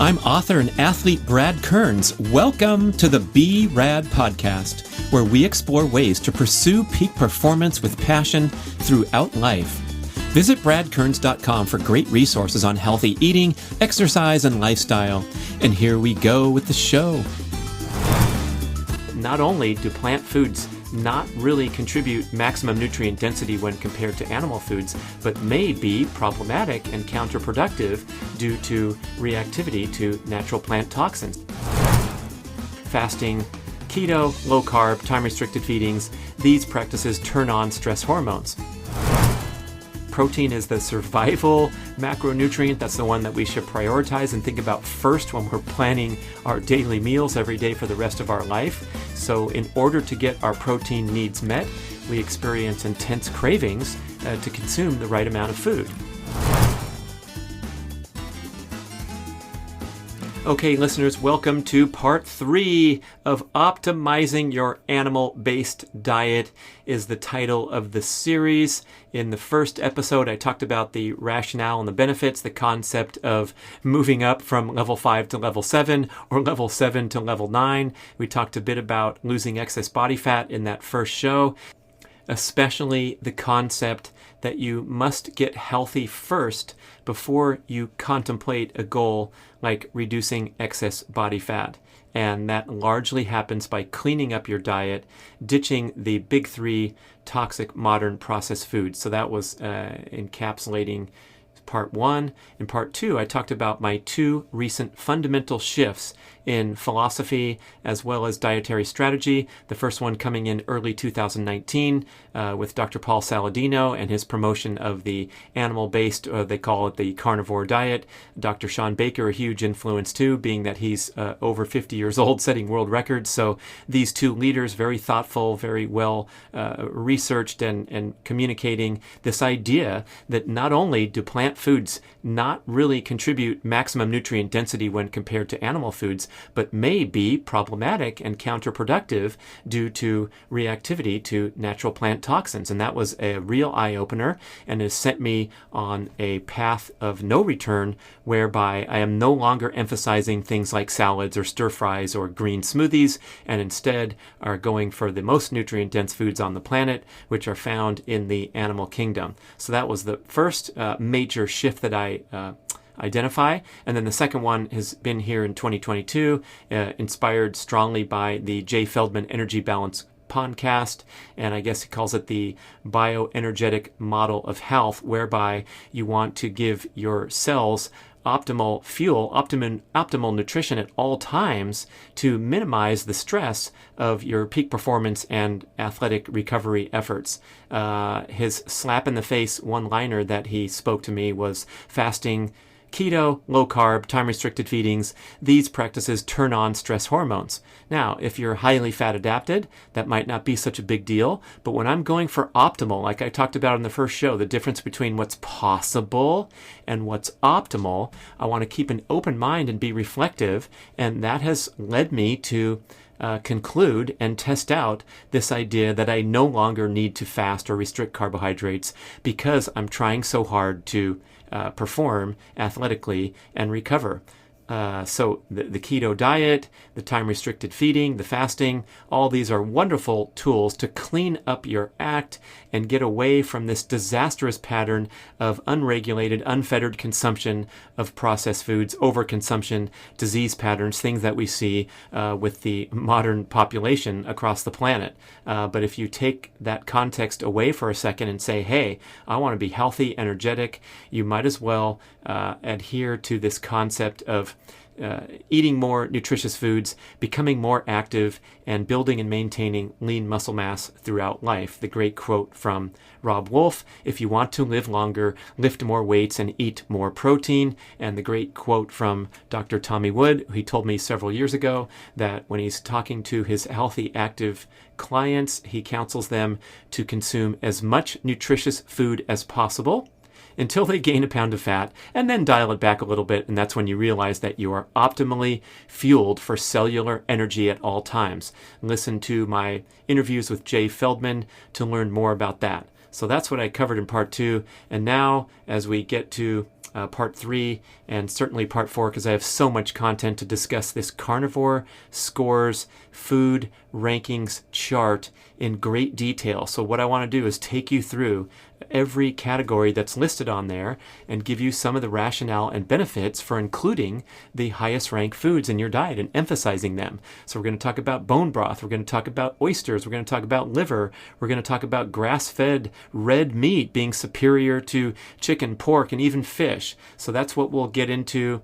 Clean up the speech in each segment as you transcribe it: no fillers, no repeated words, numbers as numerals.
I'm author and athlete Brad Kearns. Welcome to the B.rad podcast, where we explore ways to pursue peak performance with passion throughout life. Visit bradkearns.com for great resources on healthy eating, exercise, and lifestyle. And here we go with the show. Not only do plant foods not really contribute maximum nutrient density when compared to animal foods, but may be problematic and counterproductive due to reactivity to natural plant toxins. Fasting, keto, low carb, time-restricted feedings, these practices turn on stress hormones. Protein is the survival macronutrient. That's the one that we should prioritize and think about first when we're planning our daily meals every day for the rest of our life. So in order to get our protein needs met, we experience intense cravings to consume the right amount of food. Okay, listeners, welcome to part 3 of Optimizing Your Animal-Based Diet is the title of the series. In the first episode, I talked about the rationale and the benefits, the concept of moving up from level 5 to level 7 or level 7 to level 9. We talked a bit about losing excess body fat in that first show, especially the concept that you must get healthy first before you contemplate a goal like reducing excess body fat. And that largely happens by cleaning up your diet, ditching the big 3 toxic modern processed foods. So that was encapsulating part 1. In part 2, I talked about my 2 recent fundamental shifts in philosophy as well as dietary strategy. The first one coming in early 2019 with Dr. Paul Saladino and his promotion of the animal-based, they call it the carnivore diet. Dr. Shawn Baker, a huge influence too, being that he's over 50 years old, setting world records. So these 2 leaders, very thoughtful, very well researched and communicating this idea that not only do plant foods not really contribute maximum nutrient density when compared to animal foods, but may be problematic and counterproductive due to reactivity to natural plant toxins. And that was a real eye-opener and has sent me on a path of no return, whereby I am no longer emphasizing things like salads or stir fries or green smoothies, and instead are going for the most nutrient-dense foods on the planet, which are found in the animal kingdom. So that was the first major shift that I identify. And then the second one has been here in 2022, inspired strongly by the Jay Feldman Energy Balance podcast, and I guess he calls it the bioenergetic model of health, whereby you want to give your cells optimal fuel, optimal nutrition at all times to minimize the stress of your peak performance and athletic recovery efforts. His slap in the face one-liner that he spoke to me was fasting, keto, low carb, time-restricted feedings, these practices turn on stress hormones. Now, if you're highly fat adapted, that might not be such a big deal, but when I'm going for optimal, like I talked about in the first show, the difference between what's possible and what's optimal, I want to keep an open mind and be reflective, and that has led me to conclude and test out this idea that I no longer need to fast or restrict carbohydrates because I'm trying so hard to perform athletically and recover. So the keto diet, the time-restricted feeding, the fasting, all these are wonderful tools to clean up your act and get away from this disastrous pattern of unregulated, unfettered consumption of processed foods, overconsumption, disease patterns, things that we see with the modern population across the planet. But if you take that context away for a second and say, hey, I want to be healthy, energetic, you might as well adhere to this concept of eating more nutritious foods, becoming more active, and building and maintaining lean muscle mass throughout life. The great quote from Rob Wolf, if you want to live longer, lift more weights and eat more protein. And the great quote from Dr. Tommy Wood, he told me several years ago that when he's talking to his healthy, active clients, he counsels them to consume as much nutritious food as possible until they gain a pound of fat, and then dial it back a little bit, and that's when you realize that you are optimally fueled for cellular energy at all times. Listen to my interviews with Jay Feldman to learn more about that. So that's what I covered in part 2, and now as we get to part 3 and certainly part 4, because I have so much content to discuss this carnivore scores food rankings chart in great detail. So what I want to do is take you through every category that's listed on there and give you some of the rationale and benefits for including the highest ranked foods in your diet and emphasizing them. So we're going to talk about bone broth, we're going to talk about oysters, we're going to talk about liver, we're going to talk about grass-fed red meat being superior to chicken, pork, and even fish. So that's what we'll get into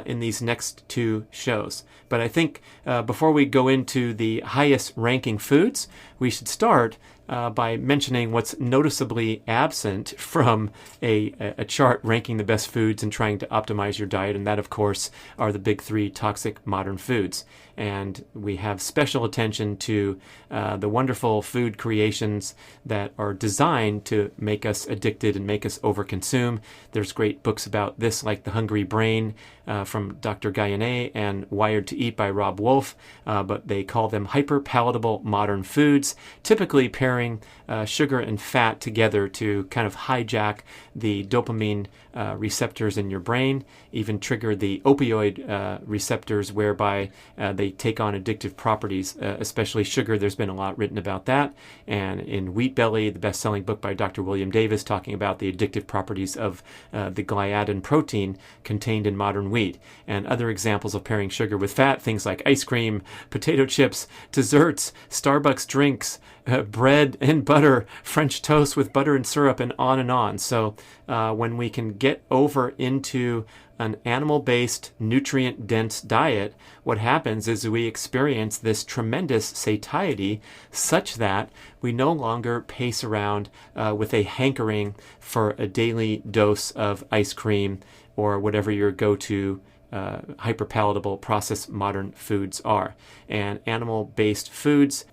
in these next 2 shows. But I think before we go into the highest ranking foods, we should start by mentioning what's noticeably absent from a chart ranking the best foods and trying to optimize your diet. And that, of course, are the big 3 toxic modern foods. And we have special attention to the wonderful food creations that are designed to make us addicted and make us overconsume. There's great books about this, like The Hungry Brain from Dr. Guyane and Wired to Eat by Rob Wolf, but they call them hyper-palatable modern foods, typically pairing sugar and fat together to kind of hijack the dopamine receptors in your brain, even trigger the opioid receptors whereby they take on addictive properties, especially sugar. There's been a lot written about that. And in Wheat Belly, the best-selling book by Dr. William Davis, talking about the addictive properties of the gliadin protein contained in modern wheat. And other examples of pairing sugar with fat, things like ice cream, potato chips, desserts, Starbucks drinks, bread and butter, French toast with butter and syrup, and on and on. So when we can get over into an animal-based, nutrient-dense diet, what happens is we experience this tremendous satiety such that we no longer pace around with a hankering for a daily dose of ice cream or whatever your go-to hyperpalatable processed modern foods are. And animal-based foods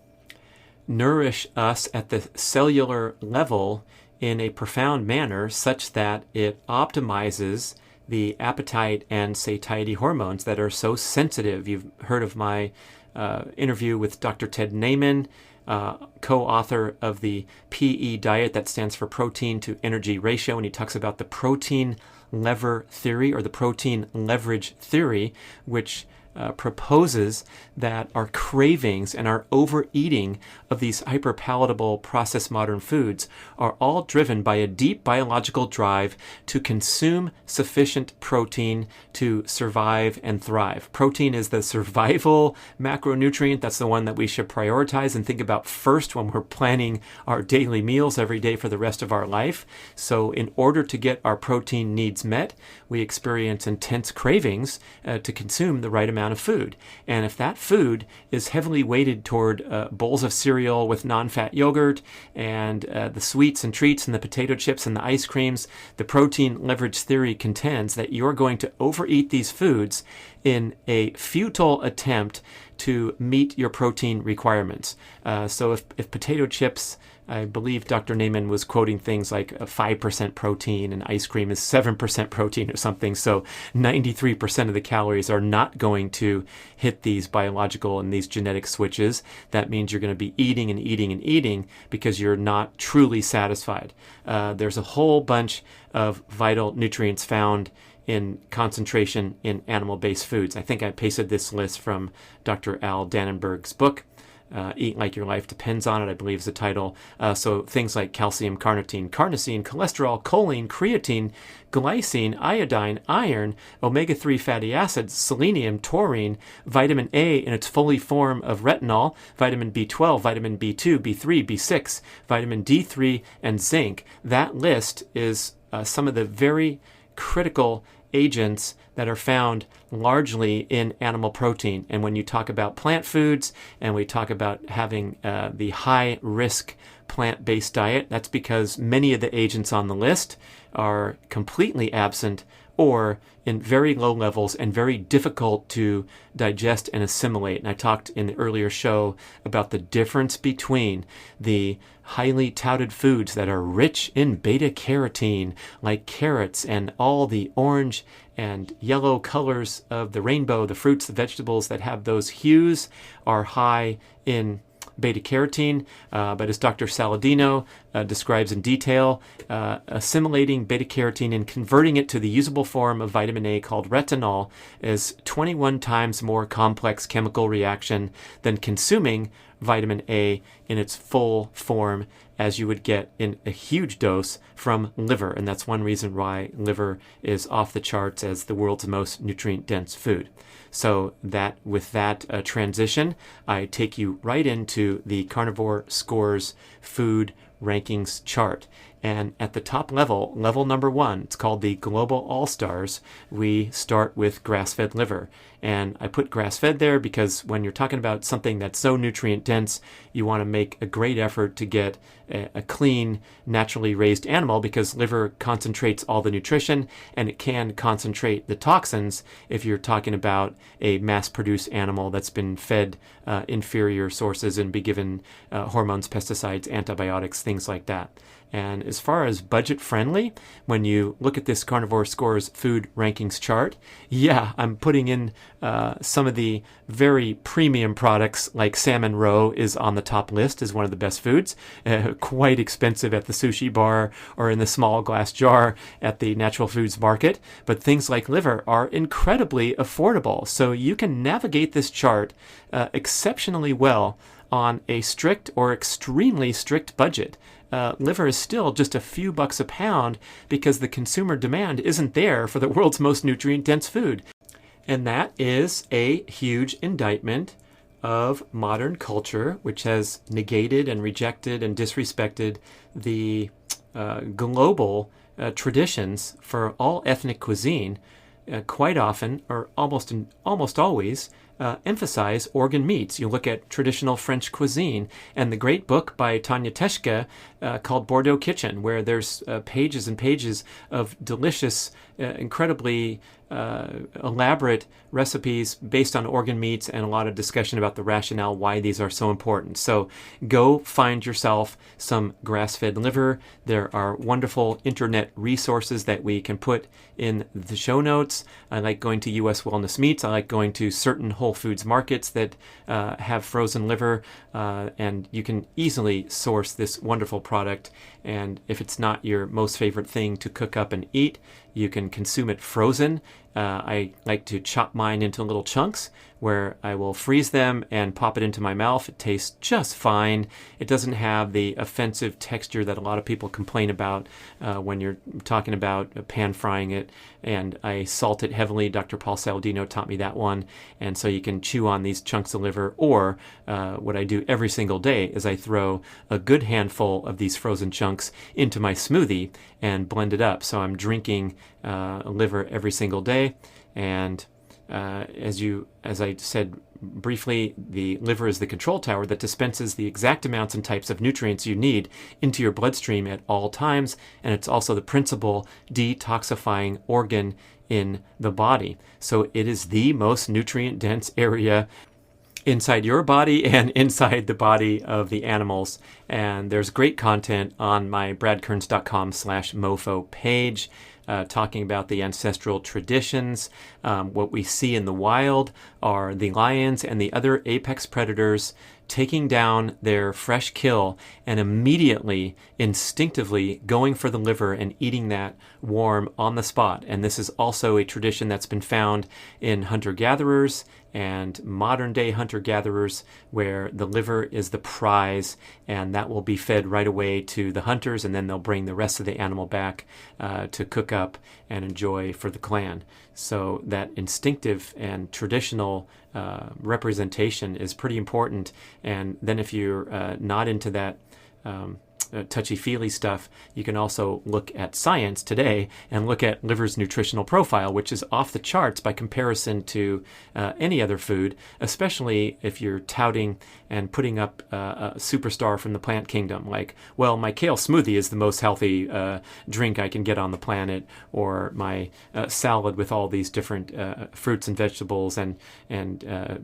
nourish us at the cellular level in a profound manner such that it optimizes the appetite and satiety hormones that are so sensitive. You've heard of my interview with Dr. Ted Naiman, co-author of the PE diet, that stands for protein to energy ratio, and he talks about the protein lever theory, or the protein leverage theory, which proposes that our cravings and our overeating of these hyperpalatable processed modern foods are all driven by a deep biological drive to consume sufficient protein to survive and thrive. Protein is the survival macronutrient. That's the one that we should prioritize and think about first when we're planning our daily meals every day for the rest of our life. So in order to get our protein needs met, we experience intense cravings to consume the right amount of food. And if that food is heavily weighted toward bowls of cereal with non-fat yogurt and the sweets and treats and the potato chips and the ice creams, the protein leverage theory contends that you're going to overeat these foods in a futile attempt to meet your protein requirements. So if potato chips, I believe Dr. Naiman was quoting things like 5% protein and ice cream is 7% protein or something. So 93% of the calories are not going to hit these biological and these genetic switches. That means you're going to be eating and eating and eating because you're not truly satisfied. There's a whole bunch of vital nutrients found in concentration in animal-based foods. I think I pasted this list from Dr. Al Dannenberg's book. Eat Like Your Life Depends on It, I believe is the title. So things like calcium, carnitine, carnosine, cholesterol, choline, creatine, glycine, iodine, iron, omega-3 fatty acids, selenium, taurine, vitamin A in its fully form of retinol, vitamin B12, vitamin B2, B3, B6, vitamin D3, and zinc. That list is some of the very critical agents that are found largely in animal protein. And when you talk about plant foods and we talk about having the high risk plant-based diet, that's because many of the agents on the list are completely absent or in very low levels and very difficult to digest and assimilate. And I talked in the earlier show about the difference between the highly touted foods that are rich in beta-carotene, like carrots and all the orange and yellow colors of the rainbow, the fruits, the vegetables that have those hues are high in beta-carotene, but as Dr. Saladino describes in detail assimilating beta-carotene and converting it to the usable form of vitamin A called retinol is 21 times more complex chemical reaction than consuming vitamin A in its full form as you would get in a huge dose from liver. And that's one reason why liver is off the charts as the world's most nutrient-dense food. So that with that transition, I take you right into the Carnivore Scores food rankings chart. And at the top level, level number 1, it's called the Global All-Stars, we start with grass-fed liver. And I put grass-fed there because when you're talking about something that's so nutrient-dense, you want to make a great effort to get a clean, naturally raised animal because liver concentrates all the nutrition and it can concentrate the toxins if you're talking about a mass-produced animal that's been fed inferior sources and be given hormones, pesticides, antibiotics, things like that. And as far as budget friendly, when you look at this Carnivore Scores food rankings chart, yeah, I'm putting in some of the very premium products like salmon roe is on the top list as one of the best foods, quite expensive at the sushi bar or in the small glass jar at the natural foods market. But things like liver are incredibly affordable. So you can navigate this chart exceptionally well on a strict or extremely strict budget. Liver is still just a few bucks a pound because the consumer demand isn't there for the world's most nutrient-dense food. And that is a huge indictment of modern culture, which has negated and rejected and disrespected the global traditions for all ethnic cuisine. Quite often, or almost always, emphasize organ meats. You look at traditional French cuisine and the great book by Tanya Teschke called Bordeaux Kitchen, where there's pages and pages of delicious, incredibly elaborate recipes based on organ meats and a lot of discussion about the rationale why these are so important. So go find yourself some grass-fed liver. There are wonderful internet resources that we can put in the show notes. I like going to U.S. Wellness Meats. I like going to certain Whole Foods markets that have frozen liver, and you can easily source this wonderful product. And if it's not your most favorite thing to cook up and eat, you can consume it frozen. I like to chop mine into little chunks where I will freeze them and pop it into my mouth. It tastes just fine. It doesn't have the offensive texture that a lot of people complain about when you're talking about pan frying it. And I salt it heavily. Dr. Paul Saladino taught me that one. And so you can chew on these chunks of liver. Or what I do every single day is I throw a good handful of these frozen chunks into my smoothie and blend it up. So I'm drinking liver every single day. And as I said briefly, the liver is the control tower that dispenses the exact amounts and types of nutrients you need into your bloodstream at all times, and it's also the principal detoxifying organ in the body. So it is the most nutrient-dense area inside your body and inside the body of the animals. And there's great content on my bradkearns.com/mofo page. Talking about the ancestral traditions. What we see in the wild are the lions and the other apex predators taking down their fresh kill and immediately, instinctively going for the liver and eating that warm on the spot. And this is also a tradition that's been found in hunter-gatherers and modern-day hunter-gatherers, where the liver is the prize, and that will be fed right away to the hunters, and then they'll bring the rest of the animal back to cook up and enjoy for the clan. So that instinctive and traditional representation is pretty important. And then if you're not into that touchy-feely stuff, you can also look at science today and look at liver's nutritional profile, which is off the charts by comparison to any other food, especially if you're touting and putting up a superstar from the plant kingdom, like, well, my kale smoothie is the most healthy drink I can get on the planet, or my salad with all these different fruits and vegetables and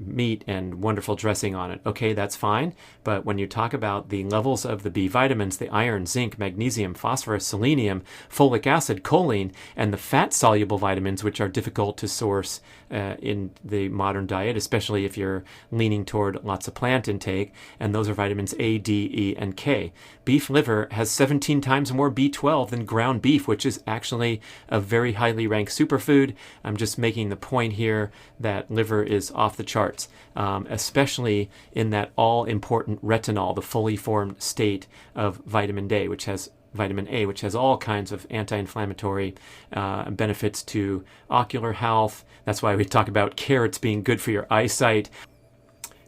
meat and wonderful dressing on it. Okay, that's fine, but when you talk about the levels of the B vitamins vitamins, the iron, zinc, magnesium, phosphorus, selenium, folic acid, choline, and the fat-soluble vitamins, which are difficult to source in the modern diet, especially if you're leaning toward lots of plant intake, and those are vitamins A, D, E, and K. Beef liver has 17 times more B12 than ground beef, which is actually a very highly ranked superfood. I'm just making the point here that liver is off the charts, especially in that all-important retinol, the fully formed state of vitamin A, which has all kinds of anti-inflammatory benefits to ocular health. That's why we talk about carrots being good for your eyesight.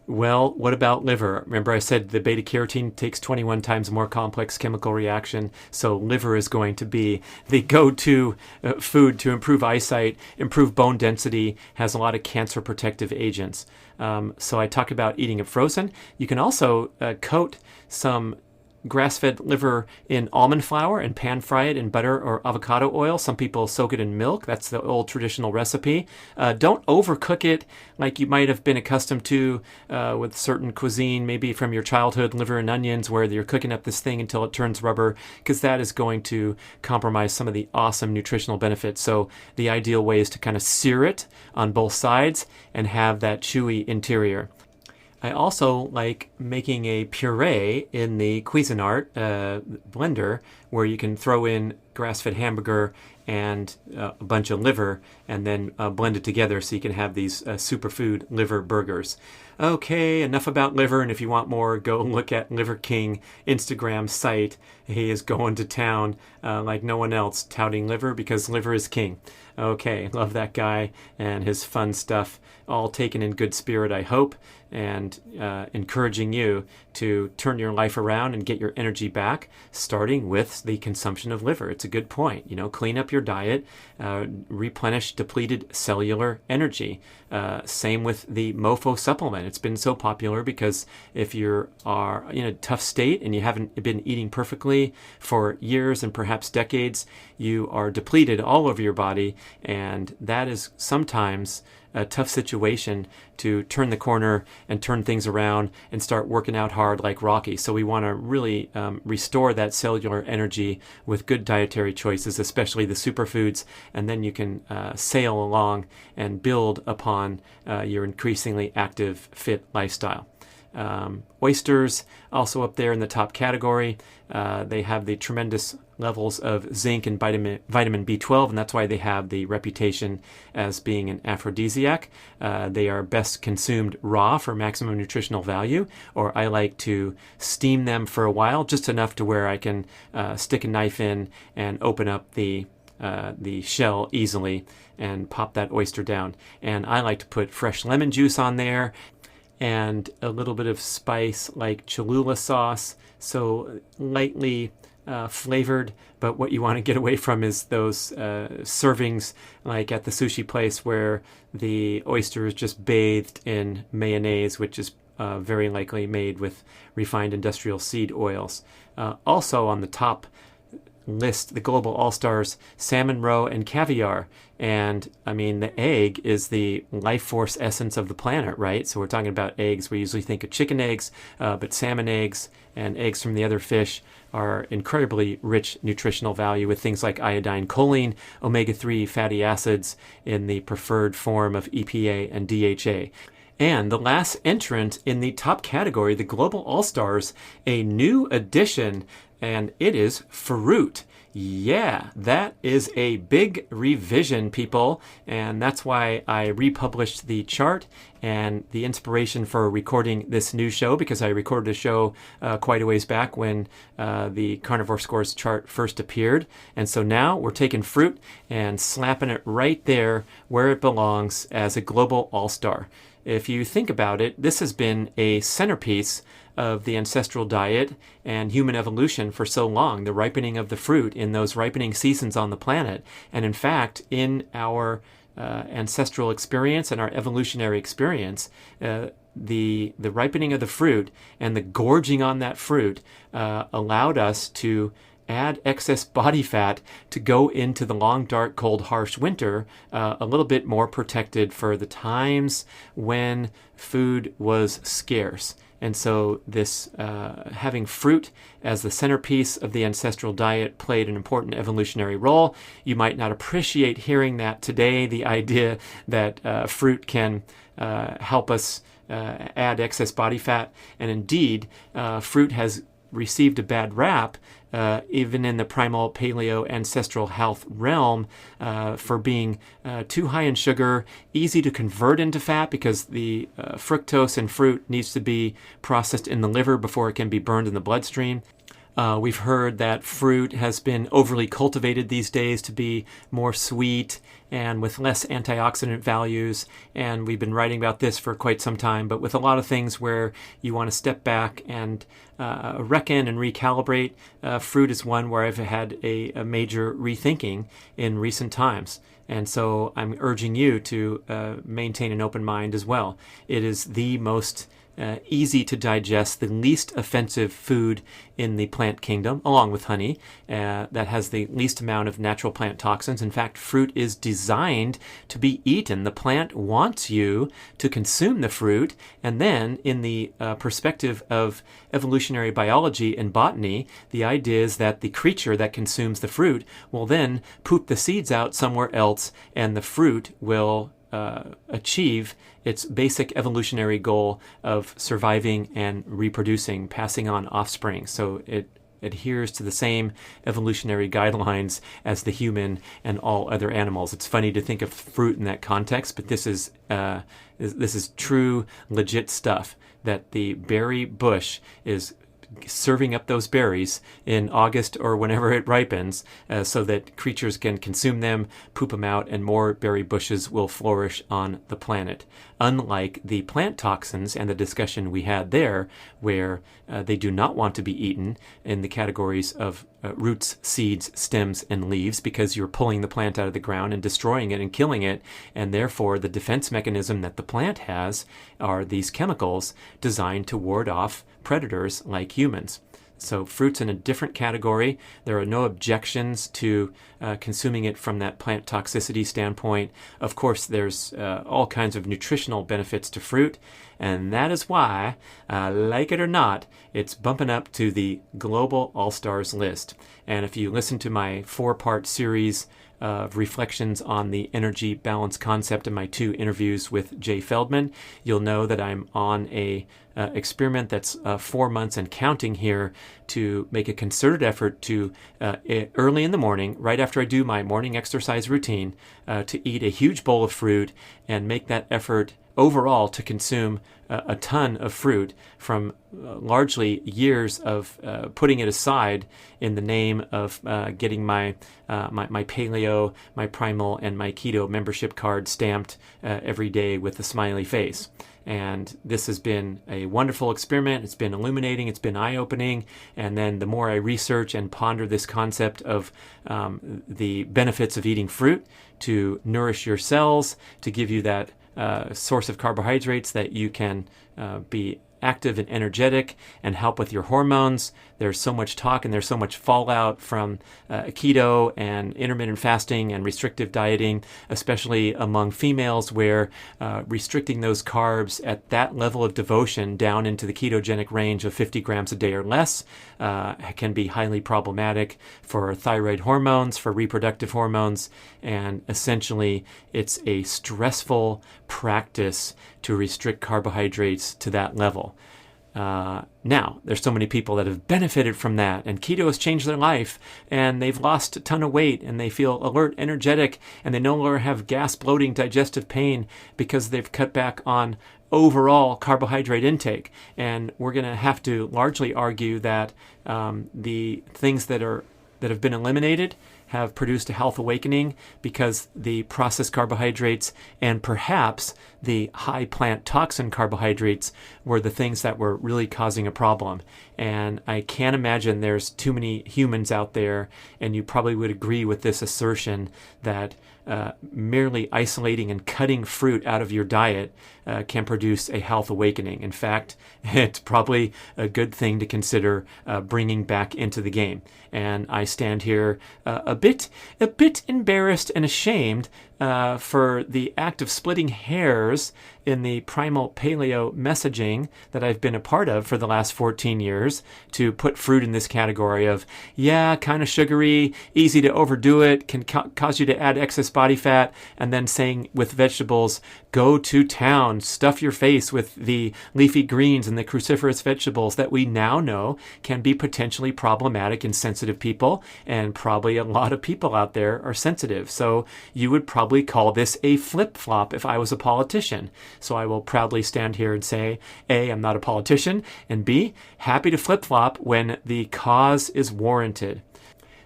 Well, what about liver? Remember I said the beta-carotene takes 21 times more complex chemical reaction, so liver is going to be the go-to food to improve eyesight, improve bone density, has a lot of cancer protective agents. So I talk about eating it frozen. You can also coat some grass-fed liver in almond flour and pan fry it in butter or avocado oil. Some people soak it in milk. That's the old traditional recipe. Don't overcook it like you might have been accustomed to with certain cuisine, maybe from your childhood, liver and onions, where you're cooking up this thing until it turns rubber, because that is going to compromise some of the awesome nutritional benefits. So the ideal way is to kind of sear it on both sides and have that chewy interior. I also like making a puree in the Cuisinart blender, where you can throw in grass-fed hamburger and a bunch of liver and then blend it together so you can have these superfood liver burgers. Okay, enough about liver, and if you want more, go look at Liver King Instagram site. He is going to town like no one else, touting liver because liver is king. Okay, love that guy and his fun stuff, all taken in good spirit, I hope, and encouraging you to turn your life around and get your energy back, starting with the consumption of liver. It's a good point. Clean up your diet, replenish depleted cellular energy. Same with the MoFo supplement. It's been so popular because if you are in a tough state and you haven't been eating perfectly for years and perhaps decades, you are depleted all over your body, and that is sometimes a tough situation to turn the corner and turn things around and start working out hard like Rocky. So we want to really restore that cellular energy with good dietary choices, especially the superfoods, and then you can sail along and build upon your increasingly active, fit lifestyle. Oysters also up there in the top category. They have the tremendous levels of zinc and vitamin B12, and that's why they have the reputation as being an aphrodisiac. They are best consumed raw for maximum nutritional value, or I like to steam them for a while, just enough to where I can stick a knife in and open up the shell easily and pop that oyster down. And I like to put fresh lemon juice on there and a little bit of spice like Cholula sauce, so lightly flavored, but what you want to get away from is those servings like at the sushi place where the oyster is just bathed in mayonnaise, which is very likely made with refined industrial seed oils. Also on the top list, the global all-stars, salmon roe and caviar. And I mean, the egg is the life force essence of the planet, right? So we're talking about eggs. We usually think of chicken eggs, but salmon eggs and eggs from the other fish are incredibly rich nutritional value with things like iodine, choline, omega-3 fatty acids in the preferred form of EPA and DHA. And the last entrant in the top category, the Global All-Stars, a new addition, and it is fruit. Yeah, that is a big revision, people, and that's why I republished the chart and the inspiration for recording this new show, because I recorded a show quite a ways back when the Carnivore Scores chart first appeared. And so now we're taking fruit and slapping it right there where it belongs as a global all-star. If you think about it, this has been a centerpiece of the ancestral diet and human evolution for so long, the ripening of the fruit in those ripening seasons on the planet. And in fact, in our ancestral experience and our evolutionary experience, the ripening of the fruit and the gorging on that fruit allowed us to add excess body fat to go into the long, dark, cold, harsh winter a little bit more protected for the times when food was scarce. And so this having fruit as the centerpiece of the ancestral diet played an important evolutionary role. You might not appreciate hearing that today, the idea that fruit can help us add excess body fat. And indeed, fruit has received a bad rap, even in the primal paleo ancestral health realm, for being too high in sugar, easy to convert into fat because the fructose in fruit needs to be processed in the liver before it can be burned in the bloodstream. We've heard that fruit has been overly cultivated these days to be more sweet and with less antioxidant values, and we've been writing about this for quite some time, but with a lot of things where you want to step back and reckon and recalibrate, fruit is one where I've had a major rethinking in recent times. And so I'm urging you to maintain an open mind as well. It is the most easy to digest, the least offensive food in the plant kingdom, along with honey, that has the least amount of natural plant toxins. In fact, fruit is designed to be eaten. The plant wants you to consume the fruit, and then in the perspective of evolutionary biology and botany, the idea is that the creature that consumes the fruit will then poop the seeds out somewhere else, and the fruit will achieve its basic evolutionary goal of surviving and reproducing, passing on offspring. So it adheres to the same evolutionary guidelines as the human and all other animals. It's funny to think of fruit in that context, but this is true, legit stuff, that the berry bush is serving up those berries in August or whenever it ripens, so that creatures can consume them, poop them out, and more berry bushes will flourish on the planet. Unlike the plant toxins and the discussion we had there, where they do not want to be eaten in the categories of roots, seeds, stems, and leaves, because you're pulling the plant out of the ground and destroying it and killing it, and therefore the defense mechanism that the plant has are these chemicals designed to ward off predators like humans. So fruit's in a different category. There are no objections to consuming it from that plant toxicity standpoint. Of course, there's all kinds of nutritional benefits to fruit, and that is why, like it or not, it's bumping up to the Global All-Stars list. And if you listen to my 4-part series of reflections on the energy balance concept in my 2 interviews with Jay Feldman, you'll know that I'm on a experiment that's 4 months and counting here to make a concerted effort to, early in the morning, right after I do my morning exercise routine, to eat a huge bowl of fruit and make that effort overall to consume a ton of fruit from largely years of putting it aside in the name of getting my paleo, my primal, and my keto membership card stamped every day with a smiley face. And this has been a wonderful experiment. It's been illuminating. It's been eye-opening. And then the more I research and ponder this concept of the benefits of eating fruit to nourish your cells, to give you that source of carbohydrates that you can be active and energetic and help with your hormones. There's so much talk and there's so much fallout from keto and intermittent fasting and restrictive dieting, especially among females, where restricting those carbs at that level of devotion down into the ketogenic range of 50 grams a day or less can be highly problematic for thyroid hormones, for reproductive hormones, and essentially it's a stressful practice to restrict carbohydrates to that level. Now, there's so many people that have benefited from that, and keto has changed their life, and they've lost a ton of weight, and they feel alert, energetic, and they no longer have gas, bloating, digestive pain because they've cut back on overall carbohydrate intake. And we're going to have to largely argue that the things that have been eliminated have produced a health awakening, because the processed carbohydrates and perhaps the high plant toxin carbohydrates were the things that were really causing a problem. And I can't imagine there's too many humans out there, and you probably would agree with this assertion, that merely isolating and cutting fruit out of your diet can produce a health awakening. In fact, it's probably a good thing to consider bringing back into the game. And I stand here a bit embarrassed and ashamed for the act of splitting hairs in the primal paleo messaging that I've been a part of for the last 14 years to put fruit in this category of, yeah, kind of sugary, easy to overdo it, can cause you to add excess body fat, and then saying with vegetables, go to town, stuff your face with the leafy greens and the cruciferous vegetables that we now know can be potentially problematic in sensitive people, and probably a lot of people out there are sensitive. So you would probably call this a flip-flop if I was a politician. So I will proudly stand here and say, A, I'm not a politician, and B, happy to flip-flop when the cause is warranted.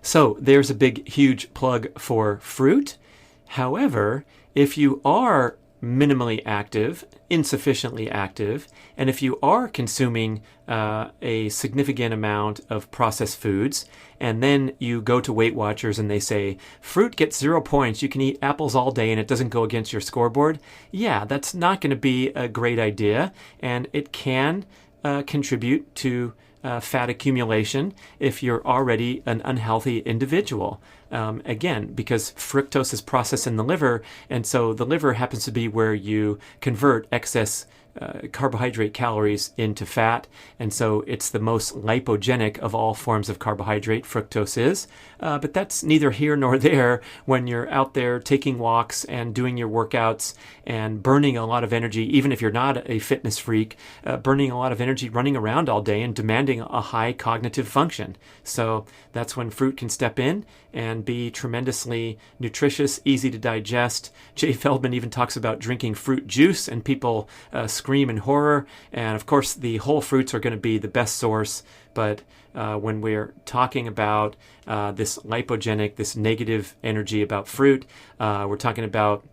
So there's a big, huge plug for fruit. However, if you are minimally active, insufficiently active, and if you are consuming a significant amount of processed foods, and then you go to Weight Watchers and they say, fruit gets 0 points, you can eat apples all day and it doesn't go against your scoreboard, yeah, that's not going to be a great idea, and it can contribute to fat accumulation if you're already an unhealthy individual. Again, because fructose is processed in the liver, and so the liver happens to be where you convert excess carbohydrate calories into fat, and so it's the most lipogenic of all forms of carbohydrate, fructose is. But that's neither here nor there when you're out there taking walks and doing your workouts and burning a lot of energy, even if you're not a fitness freak, burning a lot of energy running around all day and demanding a high cognitive function. So that's when fruit can step in and be tremendously nutritious, easy to digest. Jay Feldman even talks about drinking fruit juice, and people scream in horror. And of course, the whole fruits are going to be the best source. But when we're talking about this lipogenic, this negative energy about fruit, we're talking about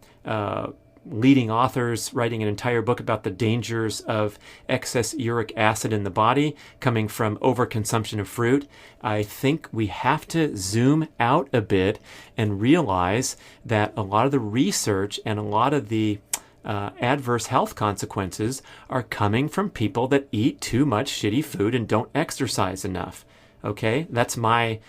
leading authors writing an entire book about the dangers of excess uric acid in the body coming from overconsumption of fruit. I think we have to zoom out a bit and realize that a lot of the research and a lot of the adverse health consequences are coming from people that eat too much shitty food and don't exercise enough. Okay, that's my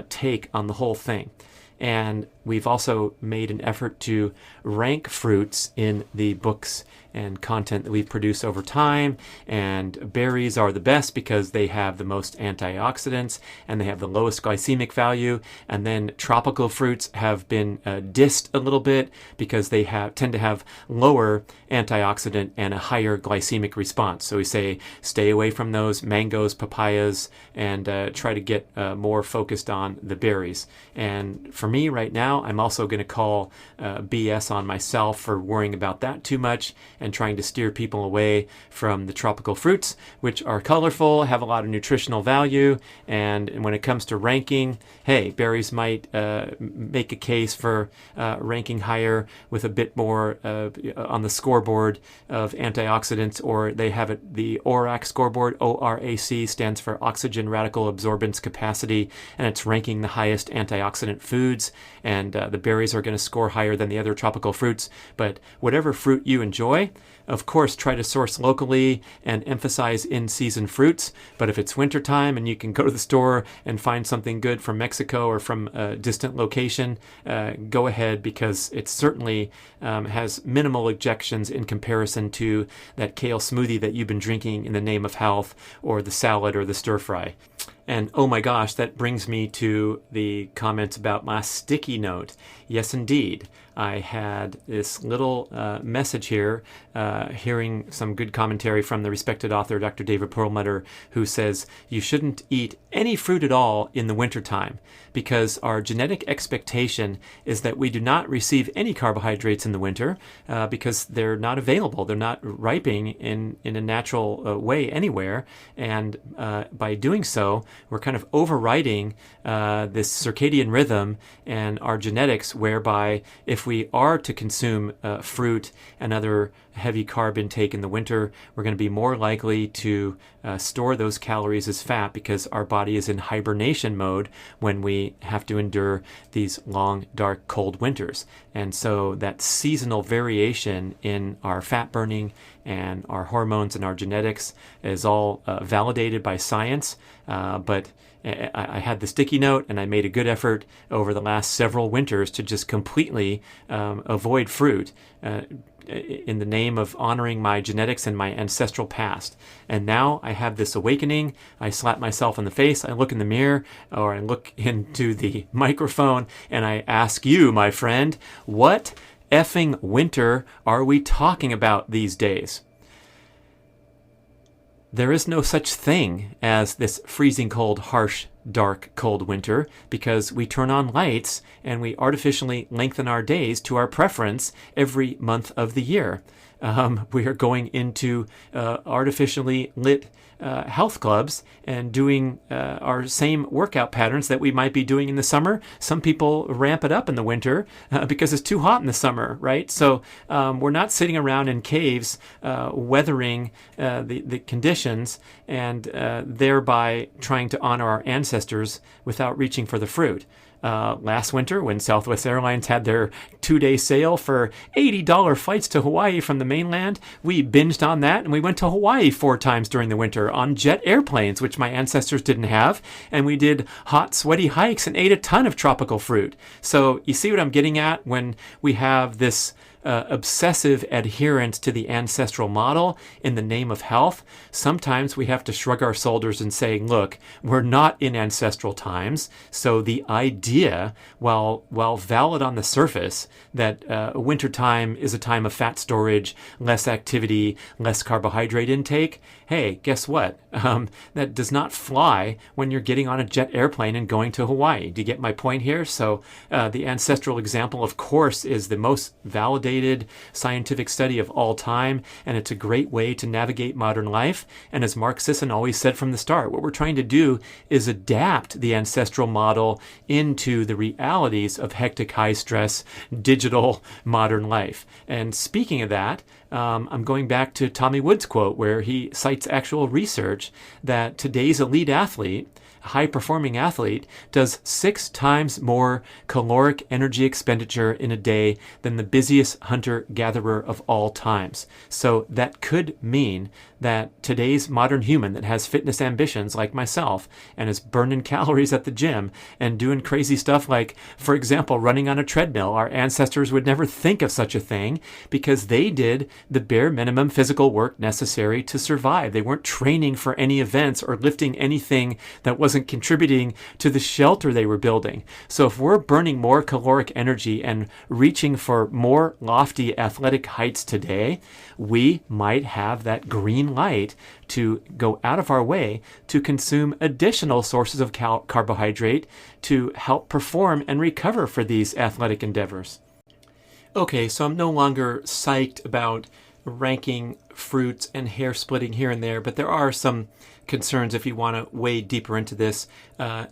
take on the whole thing. And we've also made an effort to rank fruits in the books and content that we've produced over time. And berries are the best because they have the most antioxidants and they have the lowest glycemic value. And then tropical fruits have been dissed a little bit because they tend to have lower antioxidant and a higher glycemic response. So we say stay away from those mangoes, papayas, and try to get more focused on the berries. And for me right now, I'm also going to call BS on myself for worrying about that too much and trying to steer people away from the tropical fruits, which are colorful, have a lot of nutritional value, and when it comes to ranking, hey, berries might make a case for ranking higher with a bit more on the scoreboard of antioxidants, or they have it, the ORAC scoreboard. ORAC stands for oxygen radical absorbance capacity, and it's ranking the highest antioxidant foods, and the berries are going to score higher than the other tropical fruits. But whatever fruit you enjoy, of course, try to source locally and emphasize in-season fruits. But if it's wintertime and you can go to the store and find something good from Mexico or from a distant location, go ahead, because it certainly has minimal ejections in comparison to that kale smoothie that you've been drinking in the name of health, or the salad or the stir fry. And oh my gosh, that brings me to the comments about my sticky note. Yes, indeed. I had this little message here, hearing some good commentary from the respected author, Dr. David Perlmutter, who says you shouldn't eat any fruit at all in the wintertime because our genetic expectation is that we do not receive any carbohydrates in the winter because they're not available. They're not ripening in a natural way anywhere. And by doing so, we're kind of overriding this circadian rhythm and our genetics, whereby if we are to consume fruit and other heavy carb intake in the winter, we're going to be more likely to store those calories as fat because our body is in hibernation mode when we have to endure these long, dark, cold winters. And so that seasonal variation in our fat burning and our hormones and our genetics is all validated by science, but I had the sticky note, and I made a good effort over the last several winters to just completely avoid fruit in the name of honoring my genetics and my ancestral past. And now I have this awakening. I slap myself in the face. I look in the mirror, or I look into the microphone, and I ask you, my friend, what effing winter are we talking about these days? There is no such thing as this freezing cold, harsh, dark, cold winter, because we turn on lights and we artificially lengthen our days to our preference every month of the year. We are going into artificially lit health clubs and doing our same workout patterns that we might be doing in the summer. Some people ramp it up in the winter because it's too hot in the summer, right? So we're not sitting around in caves weathering the conditions and thereby trying to honor our ancestors without reaching for the fruit. Last winter, when Southwest Airlines had their 2-day sale for $80 flights to Hawaii from the mainland, we binged on that, and we went to Hawaii 4 times during the winter on jet airplanes, which my ancestors didn't have, and we did hot, sweaty hikes and ate a ton of tropical fruit. So you see what I'm getting at when we have this obsessive adherence to the ancestral model in the name of health. Sometimes we have to shrug our shoulders and say, look, we're not in ancestral times. So the idea, while valid on the surface, that wintertime is a time of fat storage, less activity, less carbohydrate intake, hey, guess what? That does not fly when you're getting on a jet airplane and going to Hawaii. Do you get my point here? So the ancestral example, of course, is the most validated scientific study of all time, and it's a great way to navigate modern life. And as Mark Sisson always said from the start, what we're trying to do is adapt the ancestral model into the realities of hectic, high-stress, digital modern life. And speaking of that, I'm going back to Tommy Wood's quote where he cites actual research that today's elite athlete, high-performing athlete, does 6 times more caloric energy expenditure in a day than the busiest hunter-gatherer of all times. So that could mean that today's modern human that has fitness ambitions like myself and is burning calories at the gym and doing crazy stuff like, for example, running on a treadmill, our ancestors would never think of such a thing because they did the bare minimum physical work necessary to survive. They weren't training for any events or lifting anything that wasn't contributing to the shelter they were building. So if we're burning more caloric energy and reaching for more lofty athletic heights today, we might have that green light to go out of our way to consume additional sources of carbohydrate to help perform and recover for these athletic endeavors. Okay, so I'm no longer psyched about ranking fruits and hair splitting here and there, but there are some concerns if you want to wade deeper into this.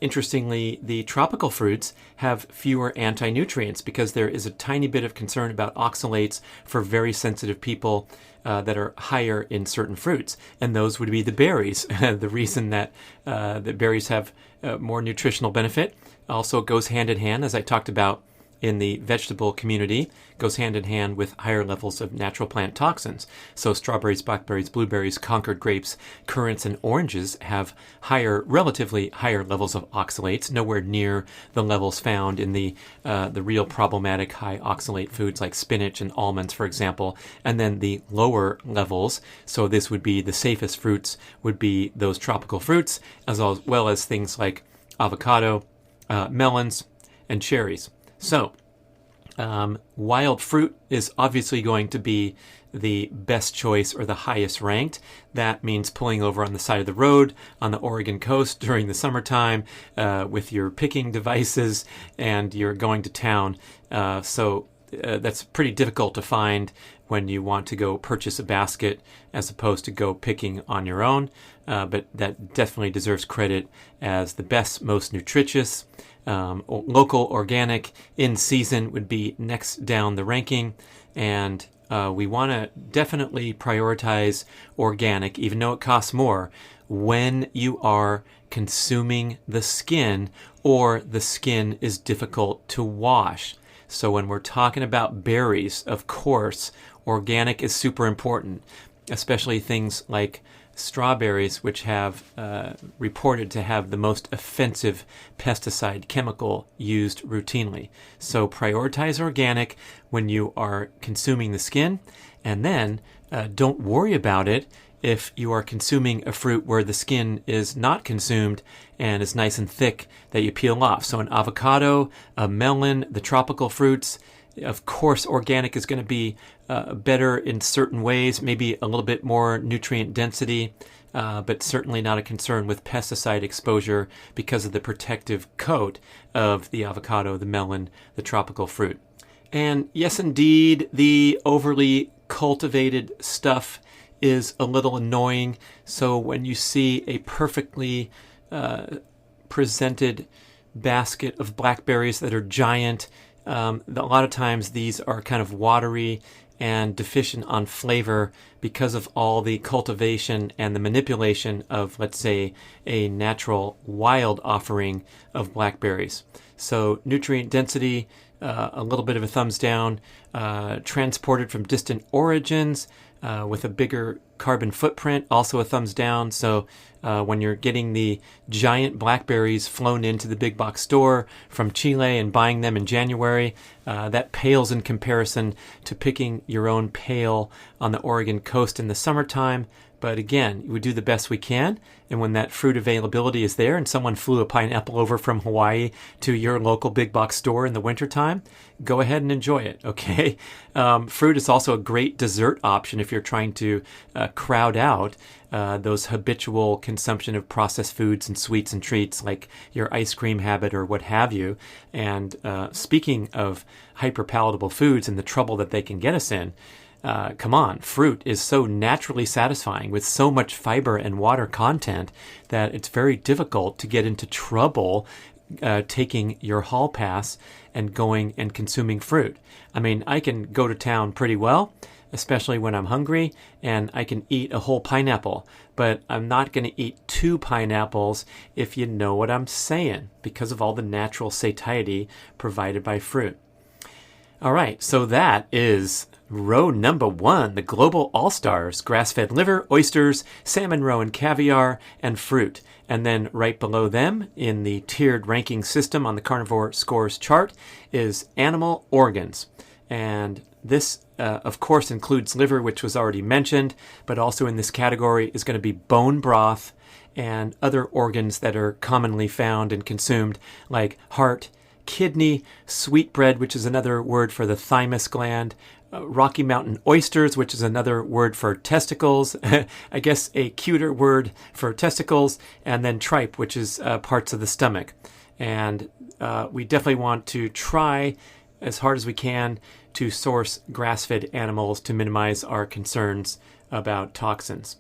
Interestingly, the tropical fruits have fewer anti-nutrients because there is a tiny bit of concern about oxalates for very sensitive people that are higher in certain fruits, and those would be the berries. The reason that the berries have more nutritional benefit also goes hand in hand, as I talked about in the vegetable community, goes hand in hand with higher levels of natural plant toxins. So strawberries, blackberries, blueberries, Concord grapes, currants, and oranges have relatively higher levels of oxalates, nowhere near the levels found in the real problematic high oxalate foods like spinach and almonds, for example. And then the lower levels, so this would be the safest fruits, would be those tropical fruits, as well as things like avocado, melons, and cherries. So, wild fruit is obviously going to be the best choice or the highest ranked. That means pulling over on the side of the road on the Oregon coast during the summertime with your picking devices and you're going to town. So that's pretty difficult to find when you want to go purchase a basket as opposed to go picking on your own. But that definitely deserves credit as the best, most nutritious. Local, organic, in season would be next down the ranking. And we want to definitely prioritize organic, even though it costs more, when you are consuming the skin or the skin is difficult to wash. So when we're talking about berries, of course, organic is super important, especially things like strawberries, which have reported to have the most offensive pesticide chemical used routinely. So prioritize organic when you are consuming the skin, and then don't worry about it if you are consuming a fruit where the skin is not consumed and is nice and thick that you peel off. So an avocado, a melon, the tropical fruits, of course, organic is going to be better in certain ways, maybe a little bit more nutrient density, but certainly not a concern with pesticide exposure because of the protective coat of the avocado, the melon, the tropical fruit. And yes, indeed, the overly cultivated stuff is a little annoying. So when you see a perfectly presented basket of blackberries that are giant, a lot of times these are kind of watery and deficient on flavor because of all the cultivation and the manipulation of, let's say, a natural wild offering of blackberries. So nutrient density, a little bit of a thumbs down. Transported from distant origins with a bigger carbon footprint, also a thumbs down. So when you're getting the giant blackberries flown into the big box store from Chile and buying them in January, that pales in comparison to picking your own pail on the Oregon coast in the summertime. But again, we do the best we can. And when that fruit availability is there and someone flew a pineapple over from Hawaii to your local big box store in the wintertime, go ahead and enjoy it, okay? Fruit is also a great dessert option if you're trying to crowd out those habitual consumption of processed foods and sweets and treats like your ice cream habit or what have you. And speaking of hyperpalatable foods and the trouble that they can get us in, come on, fruit is so naturally satisfying with so much fiber and water content that it's very difficult to get into trouble taking your hall pass and going and consuming fruit. I mean, I can go to town pretty well, especially when I'm hungry, and I can eat a whole pineapple, but I'm not going to eat 2 pineapples, if you know what I'm saying, because of all the natural satiety provided by fruit. All right, so that is row number 1, the Global All-Stars, grass-fed liver, oysters, salmon roe and caviar, and fruit. And then right below them in the tiered ranking system on the Carnivore scores chart is animal organs. And this, of course, includes liver, which was already mentioned, but also in this category is going to be bone broth and other organs that are commonly found and consumed, like heart, kidney, sweetbread, which is another word for the thymus gland, Rocky Mountain oysters, which is another word for testicles, I guess a cuter word for testicles, and then tripe, which is parts of the stomach. And we definitely want to try as hard as we can to source grass-fed animals to minimize our concerns about toxins.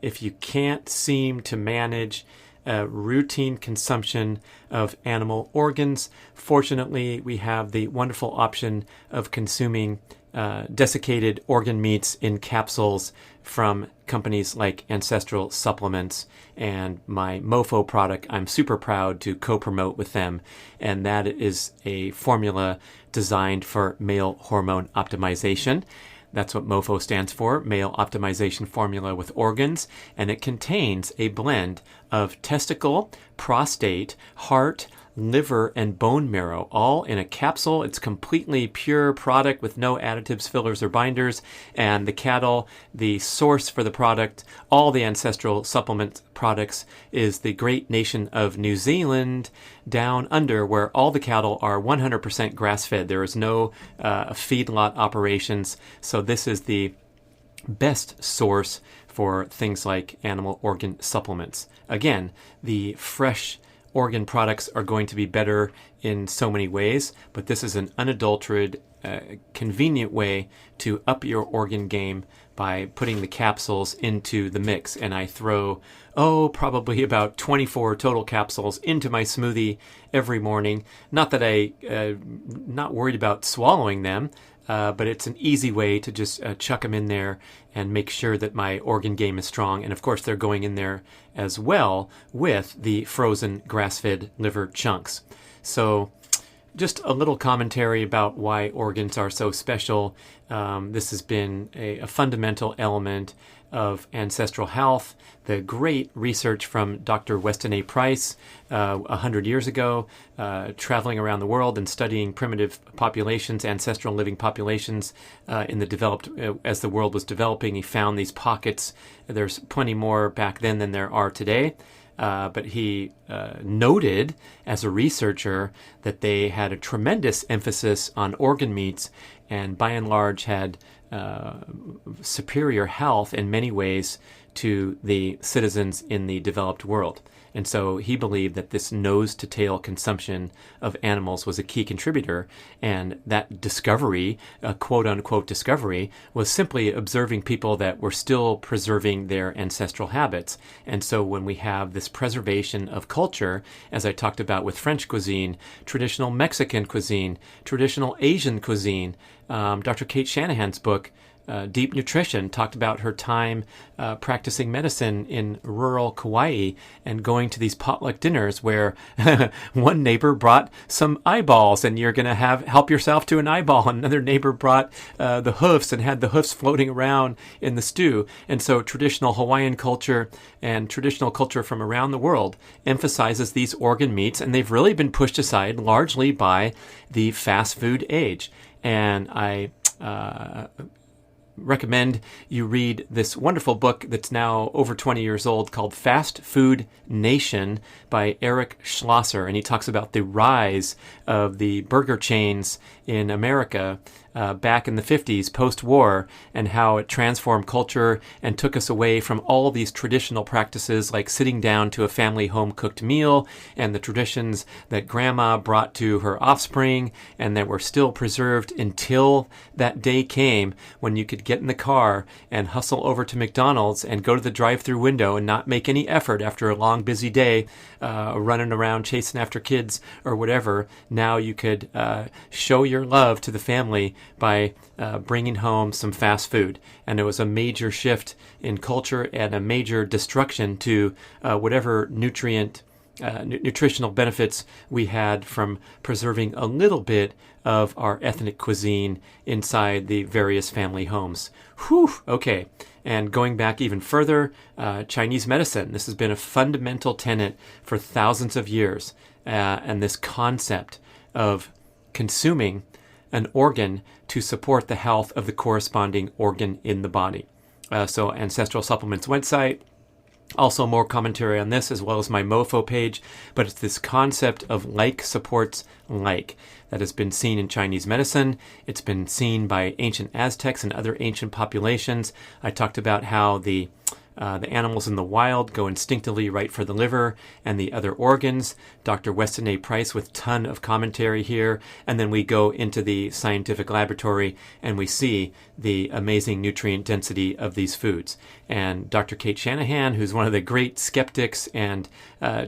If you can't seem to manage routine consumption of animal organs, fortunately, we have the wonderful option of consuming desiccated organ meats in capsules from companies like Ancestral Supplements and my MoFo product. I'm super proud to co-promote with them, and that is a formula designed for male hormone optimization. That's what MoFo stands for, Male Optimization Formula with Organs, and it contains a blend of testicle, prostate, heart, liver, and bone marrow, all in a capsule. It's completely pure product with no additives, fillers, or binders. And the cattle, the source for the product, all the Ancestral Supplement products, is the great nation of New Zealand down under, where all the cattle are 100% grass-fed. There is no feedlot operations. So this is the best source for things like animal organ supplements. Again, the fresh organ products are going to be better in so many ways, but this is an unadulterated, convenient way to up your organ game by putting the capsules into the mix. And I throw, probably about 24 total capsules into my smoothie every morning. Not that not worried about swallowing them, but it's an easy way to just chuck them in there and make sure that my organ game is strong. And of course, they're going in there as well with the frozen grass-fed liver chunks. So just a little commentary about why organs are so special. This has been a fundamental element of ancestral health. The great research from Dr. Weston A. Price 100 years ago, traveling around the world and studying primitive populations, ancestral living populations in the developed, as the world was developing, he found these pockets. There's plenty more back then than there are today. But he noted as a researcher that they had a tremendous emphasis on organ meats and by and large had superior health in many ways to the citizens in the developed world. And so he believed that this nose-to-tail consumption of animals was a key contributor, and that discovery, a quote-unquote discovery, was simply observing people that were still preserving their ancestral habits. And so when we have this preservation of culture, as I talked about with French cuisine, traditional Mexican cuisine, traditional Asian cuisine, Dr. Kate Shanahan's book, Deep Nutrition, talked about her time practicing medicine in rural Kauai and going to these potluck dinners where one neighbor brought some eyeballs and you're going to help yourself to an eyeball. And another neighbor brought the hoofs and had the hoofs floating around in the stew. And so traditional Hawaiian culture and traditional culture from around the world emphasizes these organ meats, and they've really been pushed aside largely by the fast food age. And I recommend you read this wonderful book that's now over 20 years old called Fast Food Nation by Eric Schlosser. And he talks about the rise of the burger chains in America back in the 50s, post-war, and how it transformed culture and took us away from all these traditional practices like sitting down to a family home-cooked meal and the traditions that grandma brought to her offspring and that were still preserved until that day came when you could get in the car and hustle over to McDonald's and go to the drive-through window and not make any effort after a long, busy day running around chasing after kids or whatever. Now you could show your love to the family by bringing home some fast food. And it was a major shift in culture and a major destruction to whatever nutritional benefits we had from preserving a little bit of our ethnic cuisine inside the various family homes. Whew, okay. And going back even further, Chinese medicine. This has been a fundamental tenet for thousands of years. And this concept of consuming an organ to support the health of the corresponding organ in the body. So Ancestral Supplements website. Also more commentary on this as well as my MoFo page, but it's this concept of like supports like that has been seen in Chinese medicine. It's been seen by ancient Aztecs and other ancient populations. I talked about how the animals in the wild go instinctively right for the liver and the other organs. Dr. Weston A. Price with ton of commentary here. And then we go into the scientific laboratory and we see the amazing nutrient density of these foods. And Dr. Kate Shanahan, who's one of the great skeptics and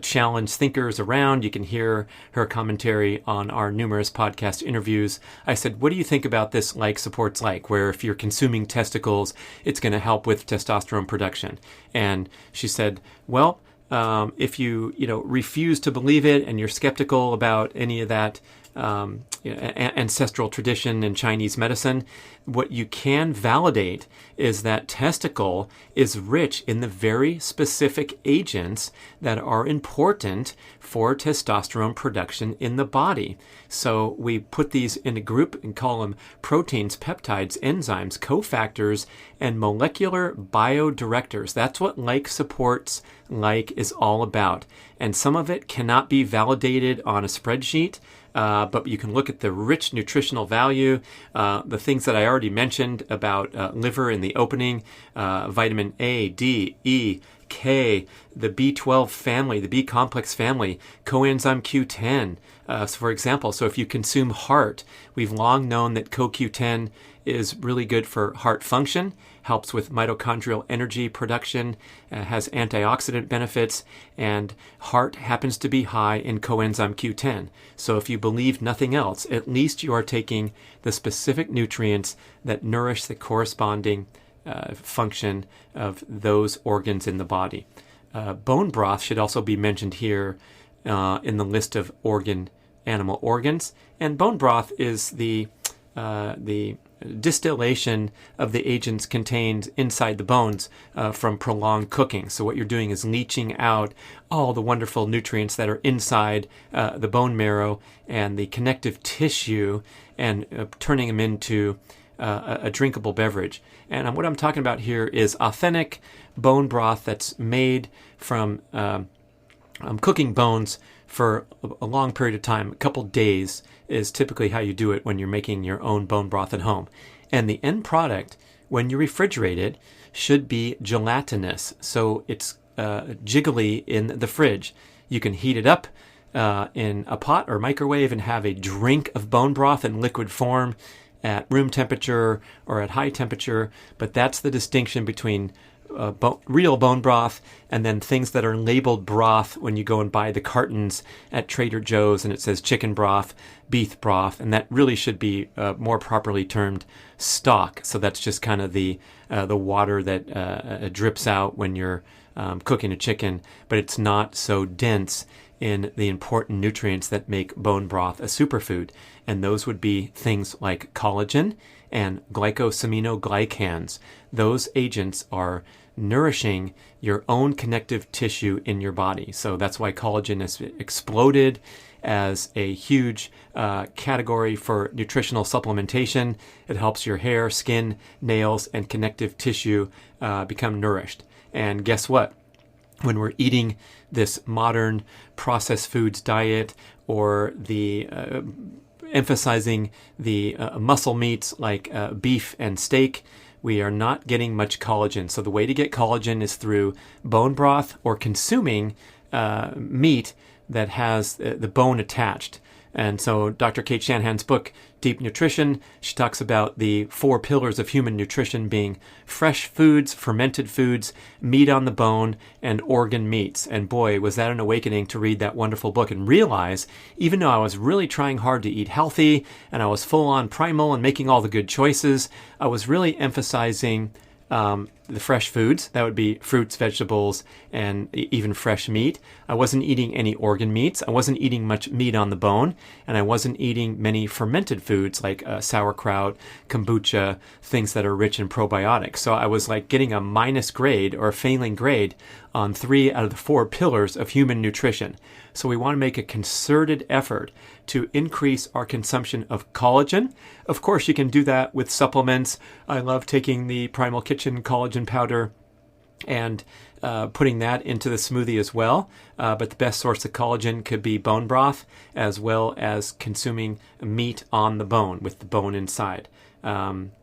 challenge thinkers around, you can hear her commentary on our numerous podcast interviews. I said, what do you think about this like supports like, where if you're consuming testicles, it's going to help with testosterone production? And she said, well, if you refuse to believe it and you're skeptical about any of that ancestral tradition in Chinese medicine, what you can validate is that testicle is rich in the very specific agents that are important for testosterone production in the body. So we put these in a group and call them proteins, peptides, enzymes, cofactors, and molecular biodirectors. That's what like supports like is all about. And some of it cannot be validated on a spreadsheet. But you can look at the rich nutritional value, the things that I already mentioned about liver in the opening, vitamin A, D, E, K, the B12 family, the B complex family, coenzyme Q10. So for example, so if you consume heart, we've long known that CoQ10 is really good for heart function, helps with mitochondrial energy production, has antioxidant benefits, and heart happens to be high in coenzyme Q10. So if you believe nothing else, at least you are taking the specific nutrients that nourish the corresponding function of those organs in the body. Bone broth should also be mentioned here in the list of organ animal organs. And bone broth is the distillation of the agents contained inside the bones from prolonged cooking. So what you're doing is leaching out all the wonderful nutrients that are inside the bone marrow and the connective tissue and turning them into a drinkable beverage. And what I'm talking about here is authentic bone broth that's made from cooking bones for a long period of time. A couple days is typically how you do it when you're making your own bone broth at home. And the end product, when you refrigerate it, should be gelatinous. So it's jiggly in the fridge. You can heat it up in a pot or microwave and have a drink of bone broth in liquid form at room temperature or at high temperature. But that's the distinction between real bone broth and then things that are labeled broth when you go and buy the cartons at Trader Joe's and it says chicken broth, beef broth, and that really should be more properly termed stock. So that's just kind of the water that drips out when you're cooking a chicken, but it's not so dense in the important nutrients that make bone broth a superfood. And those would be things like collagen and glycosaminoglycans. Those agents are nourishing your own connective tissue in your body. So that's why collagen has exploded as a huge category for nutritional supplementation. It helps your hair, skin, nails, and connective tissue become nourished. And guess what? When we're eating this modern processed foods diet or the emphasizing the muscle meats like beef and steak, we are not getting much collagen. So the way to get collagen is through bone broth or consuming meat that has the bone attached. And so Dr. Kate Shanahan's book, Deep Nutrition, she talks about the 4 pillars of human nutrition being fresh foods, fermented foods, meat on the bone, and organ meats. And boy, was that an awakening to read that wonderful book and realize, even though I was really trying hard to eat healthy and I was full on primal and making all the good choices, I was really emphasizing the fresh foods. That would be fruits, vegetables, and even fresh meat. I wasn't eating any organ meats. I wasn't eating much meat on the bone, and I wasn't eating many fermented foods like sauerkraut, kombucha, things that are rich in probiotics. So I was like getting a minus grade or a failing grade on 3 out of the 4 pillars of human nutrition. So we want to make a concerted effort to increase our consumption of collagen. Of course, you can do that with supplements. I love taking the Primal Kitchen collagen powder and putting that into the smoothie as well. But the best source of collagen could be bone broth, as well as consuming meat on the bone with the bone inside.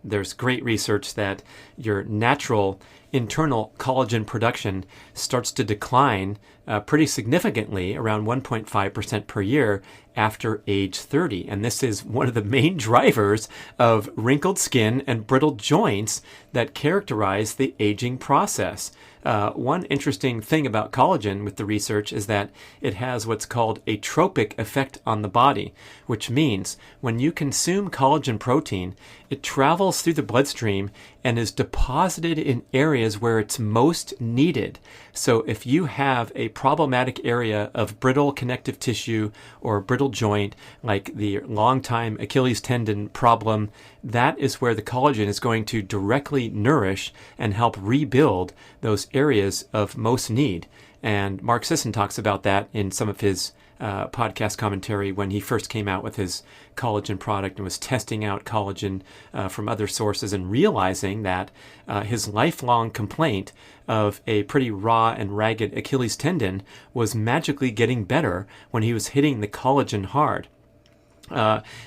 There's great research that your natural internal collagen production starts to decline pretty significantly, around 1.5% per year after age 30. And this is one of the main drivers of wrinkled skin and brittle joints that characterize the aging process. One interesting thing about collagen with the research is that it has what's called a tropic effect on the body, which means when you consume collagen protein, it travels through the bloodstream and is deposited in areas where it's most needed. So if you have a problematic area of brittle connective tissue or brittle joint, like the long-time Achilles tendon problem, that is where the collagen is going to directly nourish and help rebuild those areas of most need. And Mark Sisson talks about that in some of his podcast commentary when he first came out with his collagen product and was testing out collagen from other sources and realizing that his lifelong complaint of a pretty raw and ragged Achilles tendon was magically getting better when he was hitting the collagen hard.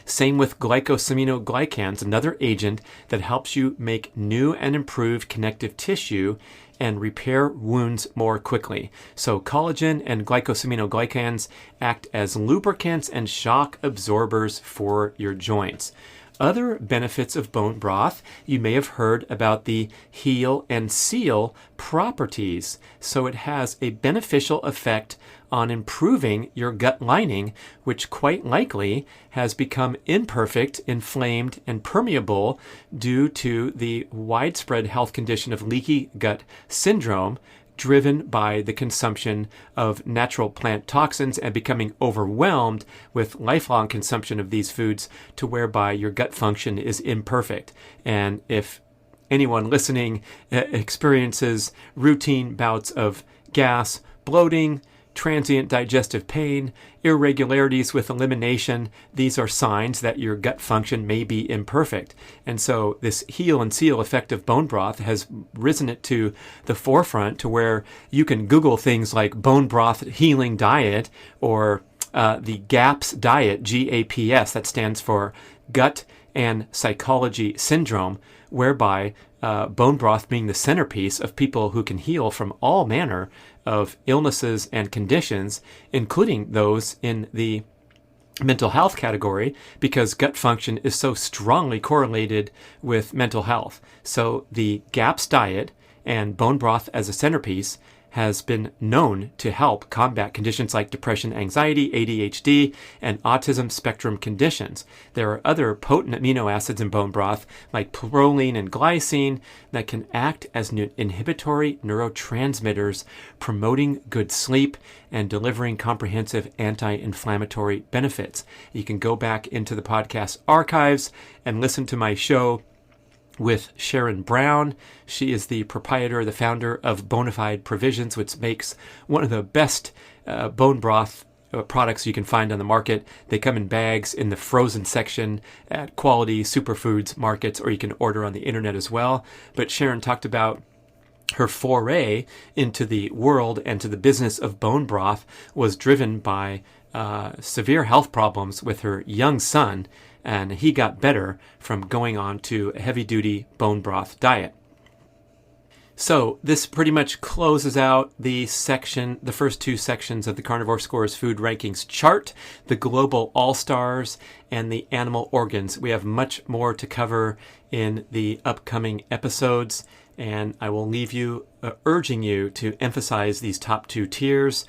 Same with glycosaminoglycans, another agent that helps you make new and improved connective tissue and repair wounds more quickly. So collagen and glycosaminoglycans act as lubricants and shock absorbers for your joints. Other benefits of bone broth, you may have heard about the heal and seal properties. So it has a beneficial effect on improving your gut lining, which quite likely has become imperfect, inflamed, and permeable due to the widespread health condition of leaky gut syndrome driven by the consumption of natural plant toxins and becoming overwhelmed with lifelong consumption of these foods to whereby your gut function is imperfect. And if anyone listening experiences routine bouts of gas, bloating, transient digestive pain, irregularities with elimination, these are signs that your gut function may be imperfect. And so this heal and seal effect of bone broth has risen it to the forefront to where you can Google things like bone broth healing diet or the GAPS diet, GAPS, that stands for gut and psychology syndrome, whereby bone broth being the centerpiece of people who can heal from all manner of illnesses and conditions, including those in the mental health category, because gut function is so strongly correlated with mental health. So the GAPS diet and bone broth as a centerpiece has been known to help combat conditions like depression, anxiety, ADHD, and autism spectrum conditions. There are other potent amino acids in bone broth like proline and glycine that can act as inhibitory neurotransmitters, promoting good sleep and delivering comprehensive anti-inflammatory benefits. You can go back into the podcast archives and listen to my show with Sharon Brown. She is the proprietor, the founder of Bonafide Provisions, which makes one of the best bone broth products you can find on the market. They come in bags in the frozen section at quality superfoods markets, or you can order on the internet as well. But Sharon talked about her foray into the world and to the business of bone broth was driven by severe health problems with her young son, and he got better from going on to a heavy-duty bone broth diet. So this pretty much closes out the first two sections of the Carnivore Scores Food Rankings chart, the Global All-Stars and the Animal Organs. We have much more to cover in the upcoming episodes, and I will leave you urging you to emphasize these top two tiers.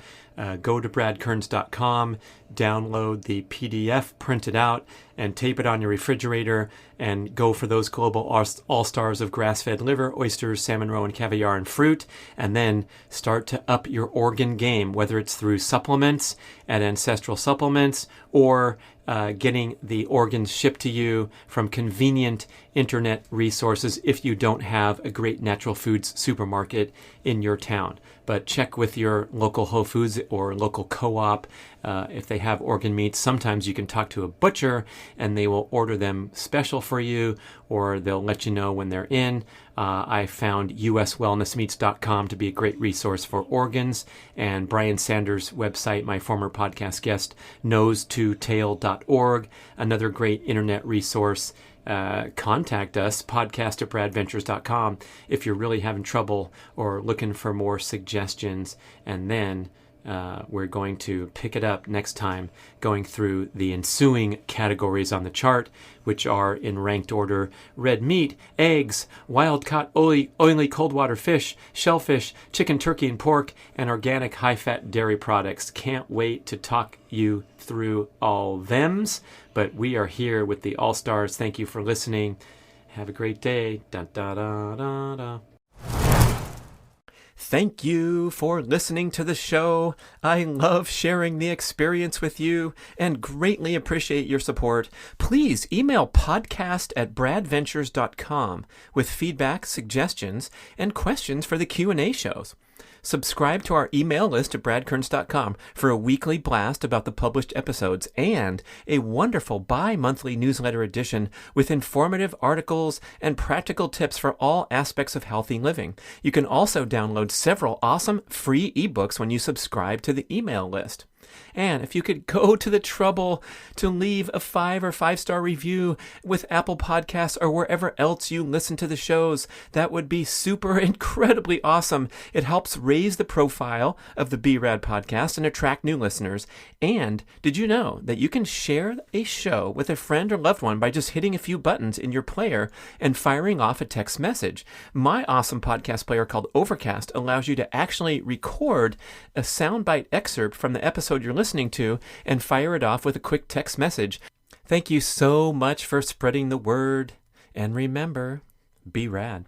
Go to bradkearns.com, download the PDF, print it out, and tape it on your refrigerator, and go for those global all-stars of grass-fed liver, oysters, salmon roe, and caviar and fruit, and then start to up your organ game, whether it's through supplements at Ancestral Supplements or getting the organs shipped to you from convenient internet resources if you don't have a great natural foods supermarket in your town. But check with your local Whole Foods or local co-op if they have organ meats. Sometimes you can talk to a butcher and they will order them special for you, or they'll let you know when they're in. I found uswellnessmeats.com to be a great resource for organs, and Brian Sanders' website, my former podcast guest, nose2tail.org, another great internet resource. Contact us, podcast@bradventures.com, if you're really having trouble or looking for more suggestions. And then we're going to pick it up next time, going through the ensuing categories on the chart, which are in ranked order: red meat, eggs, wild-caught oily cold water fish, shellfish, chicken, turkey, and pork, and organic high-fat dairy products. Can't wait to talk you through all thems, but we are here with the All-Stars. Thank you for listening. Have a great day. Da, da, da, da, da. Thank you for listening to the show. I love sharing the experience with you and greatly appreciate your support. Please email podcast@bradventures.com with feedback, suggestions, and questions for the Q&A shows. Subscribe to our email list at bradkearns.com for a weekly blast about the published episodes and a wonderful bi-monthly newsletter edition with informative articles and practical tips for all aspects of healthy living. You can also download several awesome free ebooks when you subscribe to the email list. And if you could go to the trouble to leave a 5 or 5-star review with Apple Podcasts or wherever else you listen to the shows, that would be super incredibly awesome. It helps raise the profile of the B.rad podcast and attract new listeners. And did you know that you can share a show with a friend or loved one by just hitting a few buttons in your player and firing off a text message? My awesome podcast player called Overcast allows you to actually record a soundbite excerpt from the episode you're listening to and fire it off with a quick text message. Thank you so much for spreading the word. And remember, be rad.